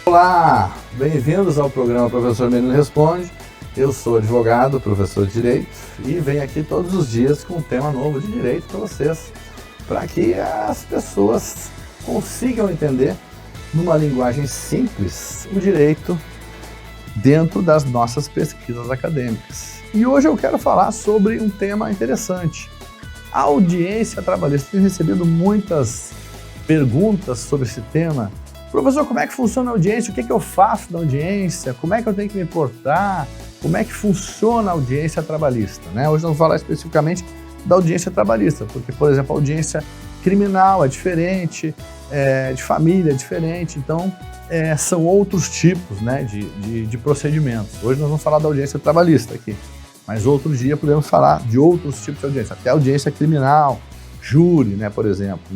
Olá, bem-vindos ao programa Professor Menino Responde. Eu sou advogado, professor de Direito e venho aqui todos os dias com um tema novo de Direito para vocês, para que as pessoas consigam entender, numa linguagem simples, o direito dentro das nossas pesquisas acadêmicas. E hoje eu quero falar sobre um tema interessante. A audiência trabalhista. Tenho recebido muitas perguntas sobre esse tema. Professor, como é que funciona a audiência? O que eu faço na audiência? Como é que eu tenho que me portar? Como é que funciona a audiência trabalhista? Hoje nós vamos falar especificamente da audiência trabalhista, porque, por exemplo, a audiência criminal é diferente, de família é diferente, então são outros tipos de procedimentos. Hoje nós vamos falar da audiência trabalhista aqui, mas outro dia podemos falar de outros tipos de audiência, até audiência criminal, júri, por exemplo.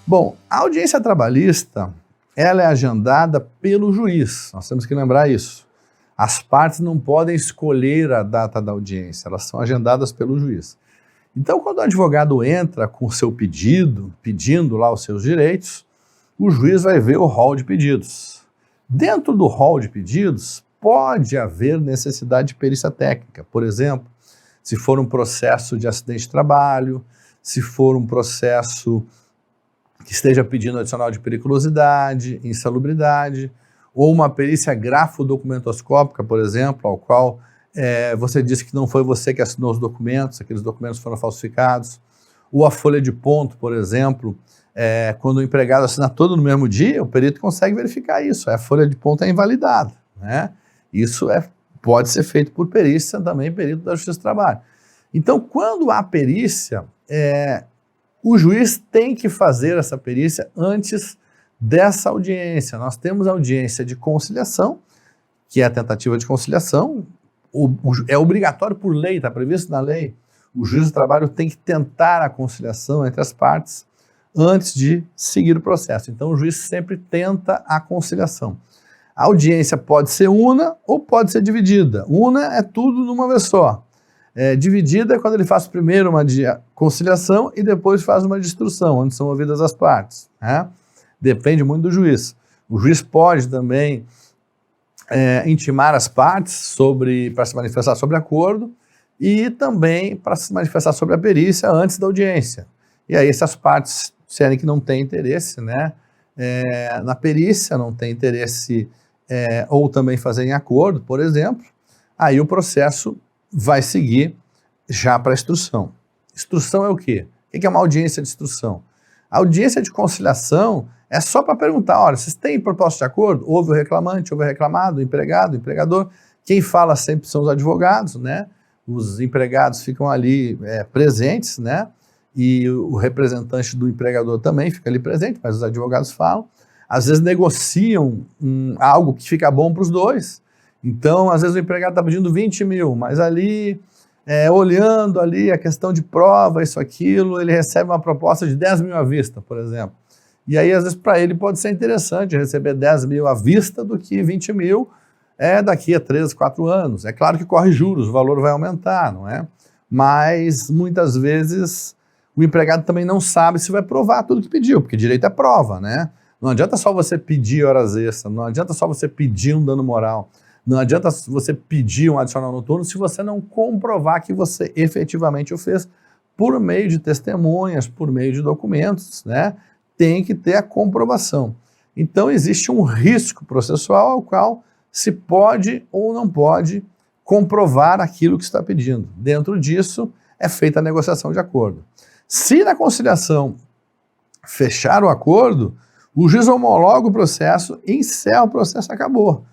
Bom, a audiência trabalhista, ela é agendada pelo juiz, nós temos que lembrar isso. As partes não podem escolher a data da audiência, elas são agendadas pelo juiz. Então, quando o advogado entra com o seu pedido, pedindo lá os seus direitos, o juiz vai ver o rol de pedidos. Dentro do rol de pedidos, pode haver necessidade de perícia técnica. Por exemplo, se for um processo de acidente de trabalho, se for um processo que esteja pedindo adicional de periculosidade, insalubridade, ou uma perícia grafodocumentoscópica, por exemplo, ao qual você disse que não foi você que assinou os documentos, aqueles documentos foram falsificados, ou a folha de ponto, por exemplo, quando o empregado assina todo no mesmo dia, o perito consegue verificar isso, a folha de ponto é invalidada. Isso pode ser feito por perícia, também perito da Justiça do Trabalho. Então, quando há perícia, o juiz tem que fazer essa perícia antes dessa audiência. Nós temos a audiência de conciliação, que é a tentativa de conciliação, é obrigatório por lei, está previsto na lei. O juiz do trabalho tem que tentar a conciliação entre as partes antes de seguir o processo. Então o juiz sempre tenta a conciliação. A audiência pode ser una ou pode ser dividida. Una é tudo numa vez só. Dividida é quando ele faz primeiro uma de conciliação e depois faz uma de instrução, onde são ouvidas as partes. Depende muito do juiz. O juiz pode também intimar as partes para se manifestar sobre acordo e também para se manifestar sobre a perícia antes da audiência. E aí, se as partes disserem que não têm interesse na perícia, não tem interesse ou também fazerem acordo, por exemplo, aí o processo vai seguir já para a instrução. Instrução é o quê? O que é uma audiência de instrução? A audiência de conciliação é só para perguntar, olha, vocês têm proposta de acordo? Houve o reclamante, houve o reclamado, o empregado, o empregador. Quem fala sempre são os advogados, Os empregados ficam ali presentes, E o representante do empregador também fica ali presente, mas os advogados falam. Às vezes negociam algo que fica bom para os dois. Então, às vezes o empregado está pedindo 20 mil, mas ali, olhando ali a questão de prova, isso, aquilo, ele recebe uma proposta de 10 mil à vista, por exemplo. E aí, às vezes, para ele pode ser interessante receber 10 mil à vista do que 20 mil daqui a 3, 4 anos. É claro que corre juros, o valor vai aumentar, não é? Mas, muitas vezes, o empregado também não sabe se vai provar tudo que pediu, porque direito é prova, Não adianta só você pedir horas extras, não adianta só você pedir um dano moral, não adianta você pedir um adicional noturno se você não comprovar que você efetivamente o fez por meio de testemunhas, por meio de documentos, Tem que ter a comprovação. Então existe um risco processual ao qual se pode ou não pode comprovar aquilo que está pedindo. Dentro disso é feita a negociação de acordo. Se na conciliação fechar o acordo, o juiz homologa o processo, encerra o processo, acabou.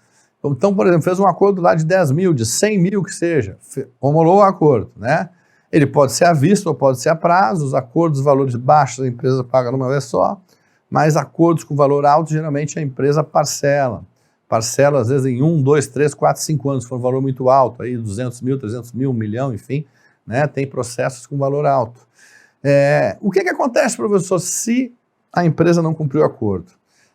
Então, por exemplo, fez um acordo lá de 10 mil, de 100 mil que seja, homologou o acordo, Ele pode ser à vista ou pode ser a prazo, os acordos, valores baixos, a empresa paga numa vez só, mas acordos com valor alto, geralmente a empresa parcela. Parcela, às vezes, em 1, 2, 3, 4, 5 anos, se for um valor muito alto, aí 200 mil, 300 mil, 1 milhão, enfim, tem processos com valor alto. O que acontece, professor, se a empresa não cumpriu o acordo?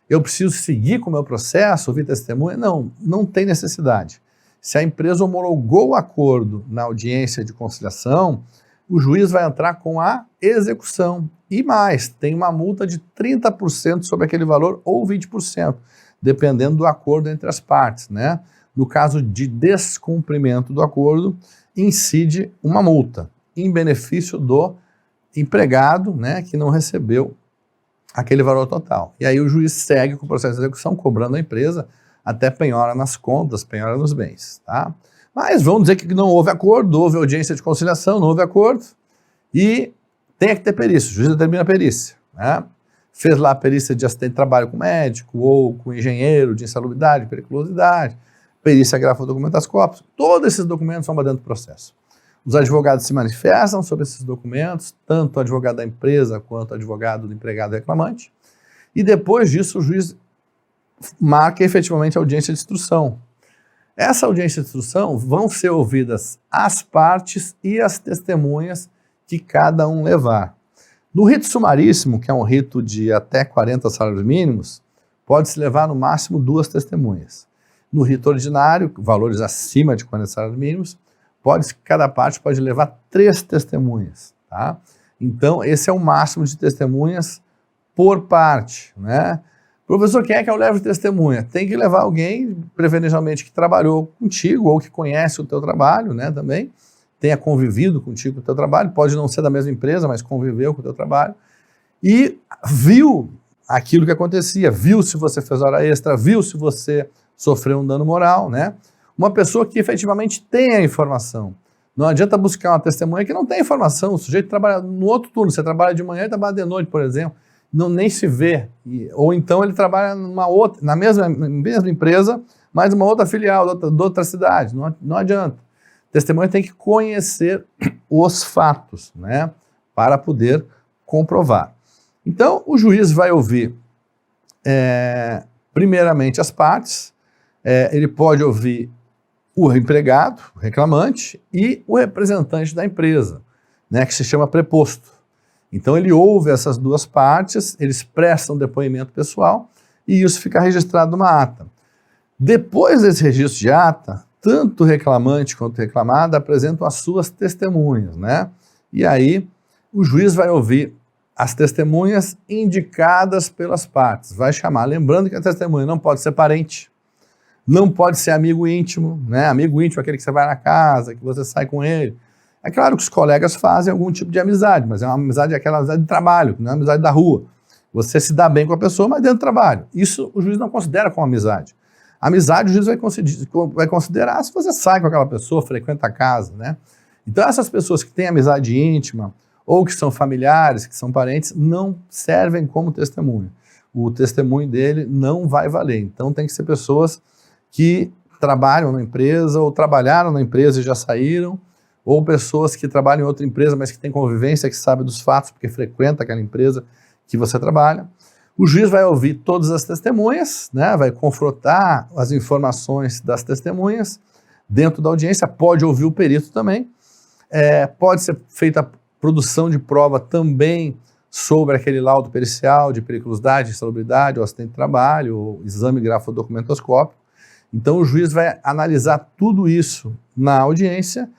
Eu preciso seguir com o meu processo, ouvir testemunha? Não, não tem necessidade. Se a empresa homologou o acordo na audiência de conciliação, o juiz vai entrar com a execução. E mais, tem uma multa de 30% sobre aquele valor ou 20%. dependendo do acordo entre as partes, né? No caso de descumprimento do acordo, incide uma multa em benefício do empregado, né, que não recebeu aquele valor total. E aí o juiz segue com o processo de execução, cobrando a empresa até penhora nas contas, penhora nos bens, tá? Mas vamos dizer que não houve acordo, houve audiência de conciliação, não houve acordo, e tem que ter perícia, o juiz determina a perícia, né? Fez lá a perícia de acidente de trabalho com médico, ou com engenheiro, de insalubridade, periculosidade, perícia grafodocumentaskópica, todos esses documentos vão para dentro do processo. Os advogados se manifestam sobre esses documentos, tanto o advogado da empresa quanto o advogado do empregado reclamante, e depois disso o juiz marca efetivamente a audiência de instrução. Essa audiência de instrução vão ser ouvidas as partes e as testemunhas que cada um levar. No rito sumaríssimo, que é um rito de até 40 salários mínimos, pode-se levar no máximo 2 testemunhas. No rito ordinário, valores acima de 40 salários mínimos, cada parte pode levar 3 testemunhas, tá? Então, esse é o máximo de testemunhas por parte, né? Professor, quem é que eu levo de testemunha? Tem que levar alguém, preferencialmente, que trabalhou contigo ou que conhece o teu trabalho, né, também, tenha convivido contigo com o teu trabalho, pode não ser da mesma empresa, mas conviveu com o teu trabalho, e viu aquilo que acontecia, viu se você fez hora extra, viu se você sofreu um dano moral, né? Uma pessoa que efetivamente tem a informação. Não adianta buscar uma testemunha que não tem informação, o sujeito trabalha no outro turno, você trabalha de manhã e trabalha de noite, por exemplo, não, nem se vê, ou então ele trabalha na mesma empresa, mas numa outra filial, de outra cidade, não adianta. Testemunha tem que conhecer os fatos, né, para poder comprovar. Então, o juiz vai ouvir, primeiramente, as partes, ele pode ouvir o empregado, o reclamante, e o representante da empresa, né, que se chama preposto. Então, ele ouve essas 2 partes, eles prestam depoimento pessoal, e isso fica registrado numa ata. Depois desse registro de ata, tanto o reclamante quanto o reclamado apresentam as suas testemunhas, né? E aí, o juiz vai ouvir as testemunhas indicadas pelas partes, vai chamar, lembrando que a testemunha não pode ser parente, não pode ser amigo íntimo, né? Amigo íntimo é aquele que você vai na casa, que você sai com ele. É claro que os colegas fazem algum tipo de amizade, mas é uma amizade, aquela amizade de trabalho, não é uma amizade da rua. Você se dá bem com a pessoa, mas dentro do trabalho. Isso o juiz não considera como amizade. Amizade o juiz vai considerar se você sai com aquela pessoa, frequenta a casa, né? Então essas pessoas que têm amizade íntima, ou que são familiares, que são parentes, não servem como testemunha. O testemunho dele não vai valer. Então tem que ser pessoas que trabalham na empresa, ou trabalharam na empresa e já saíram, ou pessoas que trabalham em outra empresa, mas que têm convivência, que sabem dos fatos, porque frequenta aquela empresa que você trabalha. O juiz vai ouvir todas as testemunhas, né, vai confrontar as informações das testemunhas dentro da audiência, pode ouvir o perito também, pode ser feita a produção de prova também sobre aquele laudo pericial de periculosidade, insalubridade, ou acidente de trabalho, ou exame grafodocumentaskópico. Então o juiz vai analisar tudo isso na audiência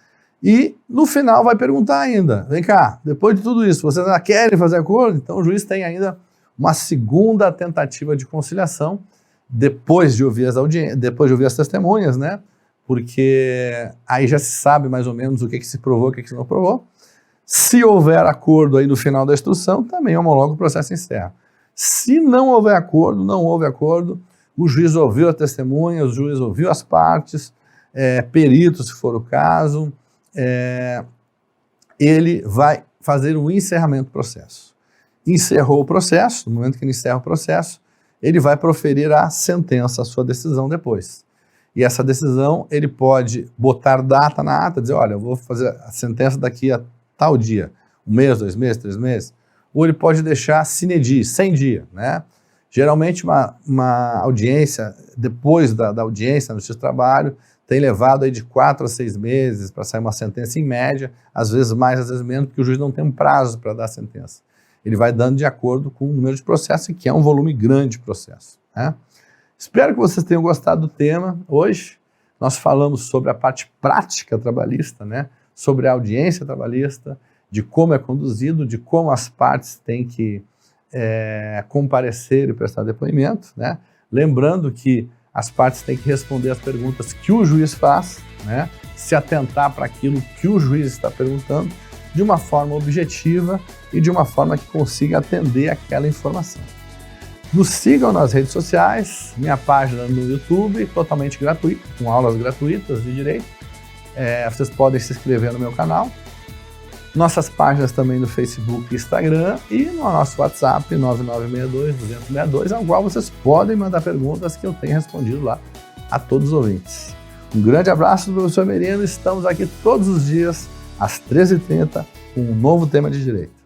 e no final vai perguntar ainda, vem cá, depois de tudo isso, vocês ainda querem fazer acordo? Então o juiz tem ainda uma segunda tentativa de conciliação depois de ouvir as testemunhas, né? Porque aí já se sabe mais ou menos o que se provou, o que se não provou. Se houver acordo aí no final da instrução, também homologa o processo e encerra. Se não houver acordo, não houve acordo, o juiz ouviu a testemunha, o juiz ouviu as partes, perito, se for o caso, ele vai fazer o encerramento do processo. Encerrou o processo, no momento que ele encerra o processo, ele vai proferir a sentença, a sua decisão depois. E essa decisão, ele pode botar data na ata, dizer, olha, eu vou fazer a sentença daqui a tal dia, 1 mês, 2 meses, 3 meses, ou ele pode deixar sine die, 100 dias, né? Geralmente uma audiência, depois da audiência no justiça do trabalho, tem levado aí de 4 a 6 meses para sair uma sentença em média, às vezes mais, às vezes menos, porque o juiz não tem um prazo para dar a sentença. Ele vai dando de acordo com o número de processos, que é um volume grande de processo, né? Espero que vocês tenham gostado do tema. Hoje nós falamos sobre a parte prática trabalhista, né? Sobre a audiência trabalhista, de como é conduzido, de como as partes têm que comparecer e prestar depoimento, né? Lembrando que as partes têm que responder as perguntas que o juiz faz, né? Se atentar para aquilo que o juiz está perguntando de uma forma objetiva e de uma forma que consiga atender aquela informação. Nos sigam nas redes sociais, minha página no YouTube, totalmente gratuita, com aulas gratuitas de direito. Vocês podem se inscrever no meu canal. Nossas páginas também no Facebook e Instagram e no nosso WhatsApp 9962-262, ao qual vocês podem mandar perguntas que eu tenho respondido lá a todos os ouvintes. Um grande abraço do professor Merino, estamos aqui todos os dias às 13h30 com um novo tema de direito.